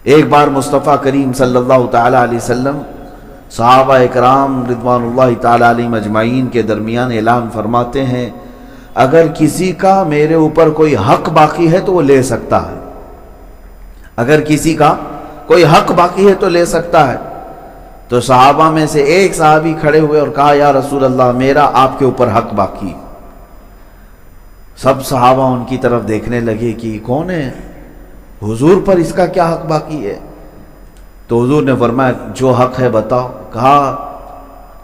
ایک بار مصطفیٰ کریم صلی اللہ تعالیٰ علیہ وسلم صحابہ اکرام رضوان اللہ تعالیٰ علیہم اجمعین کے درمیان اعلان فرماتے ہیں، اگر کسی کا میرے اوپر کوئی حق باقی ہے تو وہ لے سکتا ہے، اگر کسی کا کوئی حق باقی ہے تو لے سکتا ہے۔ تو صحابہ میں سے ایک صحابی کھڑے ہوئے اور کہا، یا رسول اللہ میرا آپ کے اوپر حق باقی۔ سب صحابہ ان کی طرف دیکھنے لگے کہ کون ہے حضور پر، اس کا کیا حق باقی ہے؟ تو حضور نے فرمایا، جو حق ہے بتاؤ۔ کہا،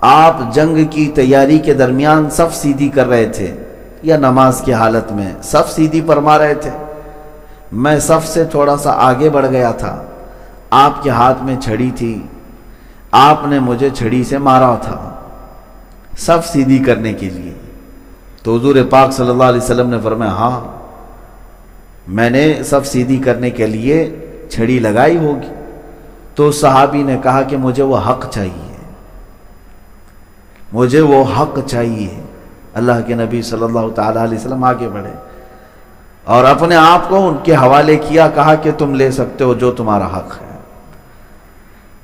آپ جنگ کی تیاری کے درمیان صف سیدھی کر رہے تھے یا نماز کی حالت میں صف سیدھی فرما رہے تھے، میں صف سے تھوڑا سا آگے بڑھ گیا تھا، آپ کے ہاتھ میں چھڑی تھی، آپ نے مجھے چھڑی سے مارا تھا صف سیدھی کرنے کے لیے۔ تو حضور پاک صلی اللہ علیہ وسلم نے فرمایا، ہاں میں نے صف سیدھی کرنے کے لیے چھڑی لگائی ہوگی۔ تو صحابی نے کہا کہ مجھے وہ حق چاہیے، مجھے وہ حق چاہیے۔ اللہ کے نبی صلی اللہ تعالیٰ علیہ وسلم آگے بڑھے اور اپنے آپ کو ان کے حوالے کیا، کہا کہ تم لے سکتے ہو جو تمہارا حق ہے،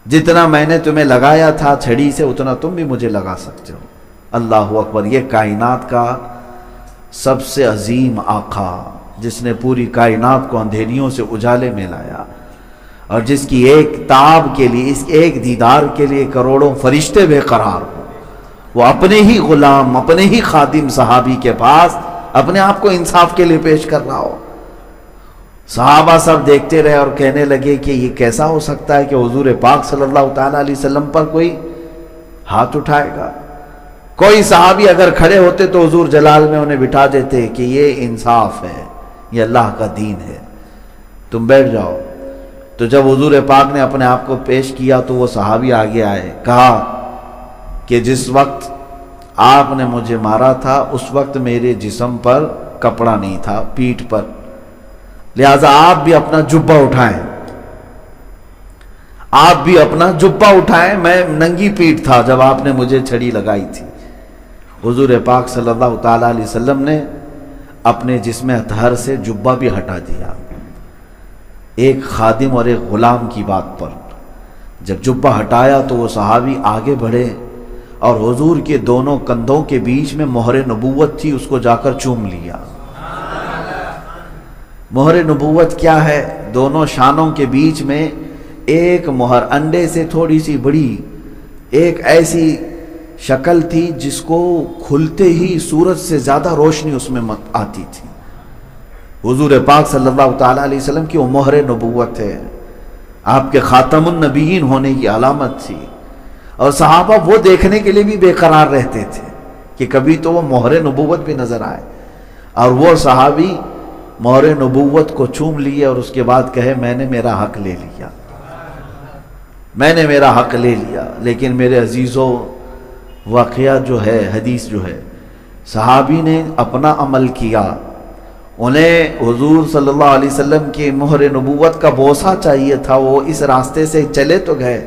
جتنا میں نے تمہیں لگایا تھا چھڑی سے اتنا تم بھی مجھے لگا سکتے ہو۔ اللہ اکبر! یہ کائنات کا سب سے عظیم آقا، جس نے پوری کائنات کو اندھیریوں سے اجالے میں لایا، اور جس کی ایک تاب کے لیے، اس ایک دیدار کے لیے کروڑوں فرشتے بے قرار ہو، وہ اپنے ہی غلام، اپنے ہی خادم صحابی کے پاس اپنے آپ کو انصاف کے لیے پیش کر رہا ہو۔ صحابہ سب دیکھتے رہے اور کہنے لگے کہ یہ کیسا ہو سکتا ہے کہ حضور پاک صلی اللہ تعالیٰ علیہ وسلم پر کوئی ہاتھ اٹھائے گا۔ کوئی صحابی اگر کھڑے ہوتے تو حضور جلال میں انہیں بٹھا دیتے کہ یہ انصاف ہے، یہ اللہ کا دین ہے، تم بیٹھ جاؤ۔ تو جب حضور پاک نے اپنے آپ کو پیش کیا تو وہ صحابی آگے آئے، کہا کہ جس وقت آپ نے مجھے مارا تھا اس وقت میرے جسم پر کپڑا نہیں تھا، پیٹھ پر، لہذا آپ بھی اپنا جبہ اٹھائیں، آپ بھی اپنا جبہ اٹھائیں، میں ننگی پیٹھ تھا جب آپ نے مجھے چھڑی لگائی تھی۔ حضور پاک صلی اللہ تعالیٰ علیہ وسلم نے اپنے جسم اطہر سے جبہ بھی ہٹا دیا۔ ایک خادم اور ایک غلام کی بات پر جب جبہ ہٹایا تو وہ صحابی آگے بڑھے اور حضور کے دونوں کندھوں کے بیچ میں مہر نبوت تھی، اس کو جا کر چوم لیا۔ مہر نبوت کیا ہے؟ دونوں شانوں کے بیچ میں ایک مہر، انڈے سے تھوڑی سی بڑی ایک ایسی شکل تھی جس کو کھلتے ہی سورج سے زیادہ روشنی اس میں آتی تھی۔ حضور پاک صلی اللہ تعالیٰ علیہ وسلم کی وہ مہر نبوت ہے، آپ کے خاتم النبیین ہونے کی علامت تھی، اور صحابہ وہ دیکھنے کے لیے بھی بے قرار رہتے تھے کہ کبھی تو وہ مہر نبوت بھی نظر آئے، اور وہ صحابی مہر نبوت کو چوم لیے اور اس کے بعد کہے، میں نے میرا حق لے لیا، میں نے میرا حق لے لیا۔ لیکن میرے عزیزوں، واقعہ جو ہے، حدیث جو ہے، صحابی نے اپنا عمل کیا، انہیں حضور صلی اللہ علیہ وسلم کی مہر نبوت کا بوسہ چاہیے تھا، وہ اس راستے سے چلے تو گئے،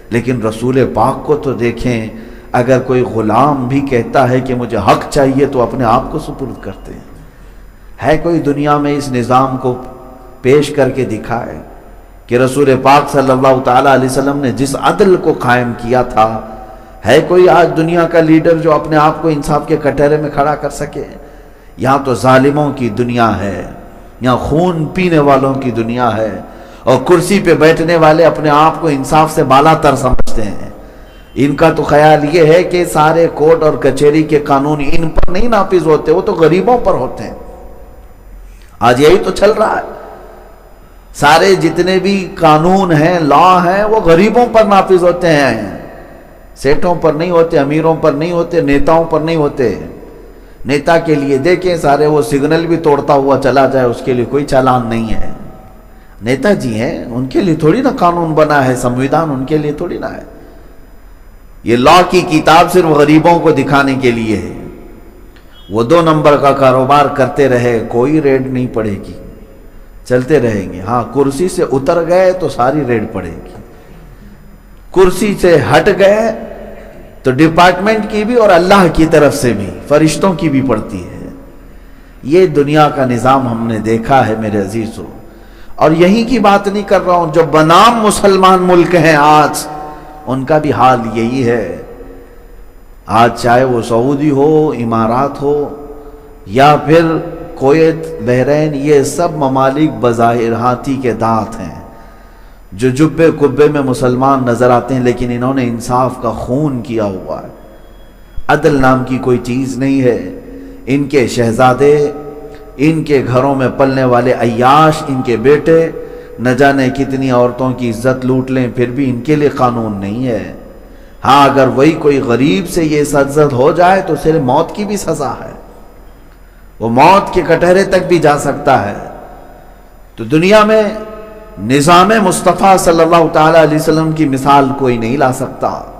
لیکن رسول پاک کو تو دیکھیں، اگر کوئی غلام بھی کہتا ہے کہ مجھے حق چاہیے تو اپنے آپ کو سپرد کرتے ہیں۔ ہے کوئی دنیا میں اس نظام کو پیش کر کے دکھائے کہ رسول پاک صلی اللہ تعالیٰ علیہ وسلم نے جس عدل کو قائم کیا تھا، ہے کوئی آج دنیا کا لیڈر جو اپنے آپ کو انصاف کے کٹہرے میں کھڑا کر سکے؟ یہاں تو ظالموں کی دنیا ہے، یہاں خون پینے والوں کی دنیا ہے، اور کرسی پہ بیٹھنے والے اپنے آپ کو انصاف سے بالا تر سمجھتے ہیں۔ ان کا تو خیال یہ ہے کہ سارے کورٹ اور کچہری کے قانون ان پر نہیں نافذ ہوتے، وہ تو غریبوں پر ہوتے ہیں۔ آج یہی تو چل رہا ہے، سارے جتنے بھی قانون ہیں، لا ہیں، وہ غریبوں پر نافذ ہوتے ہیں، سیٹھوں پر نہیں ہوتے، امیروں پر نہیں ہوتے، نیتاؤں پر نہیں ہوتے۔ نیتا کے لیے دیکھیں، سارے وہ سگنل بھی توڑتا ہوا چلا جائے، اس کے لیے کوئی چالان نہیں ہے۔ نیتا جی ہیں، ان کے لیے تھوڑی نہ قانون بنا ہے، سمویدھان ان کے لیے تھوڑی نہ ہے۔ یہ لا کی کتاب صرف غریبوں کو دکھانے کے لیے ہے۔ وہ 2 نمبر کا کاروبار کرتے رہے، کوئی ریڈ نہیں پڑے گی، چلتے رہیں گے۔ ہاں، کرسی سے اتر گئے تو ساری ریڈ پڑے گی، کرسی سے ہٹ گئے تو ڈپارٹمنٹ کی بھی اور اللہ کی طرف سے بھی، فرشتوں کی بھی پڑتی ہے۔ یہ دنیا کا نظام ہم نے دیکھا ہے میرے عزیزوں، اور یہیں کی بات نہیں کر رہا ہوں، جو بنام مسلمان ملک ہیں آج ان کا بھی حال یہی ہے۔ آج چاہے وہ سعودی ہو، امارات ہو، یا پھر کویت، بحرین، یہ سب ممالک بظاہر ہاتھی کے دانت ہیں، جو جبے کبے میں مسلمان نظر آتے ہیں، لیکن انہوں نے انصاف کا خون کیا ہوا ہے۔ عدل نام کی کوئی چیز نہیں ہے۔ ان کے شہزادے، ان کے گھروں میں پلنے والے عیاش، ان کے بیٹے نہ جانے کتنی عورتوں کی عزت لوٹ لیں، پھر بھی ان کے لیے قانون نہیں ہے۔ ہاں اگر وہی کوئی غریب سے یہ سرزد ہو جائے تو صرف موت کی بھی سزا ہے، وہ موت کے کٹہرے تک بھی جا سکتا ہے۔ تو دنیا میں نظام مصطفیٰ صلی اللہ تعالی علیہ وسلم کی مثال کوئی نہیں لا سکتا۔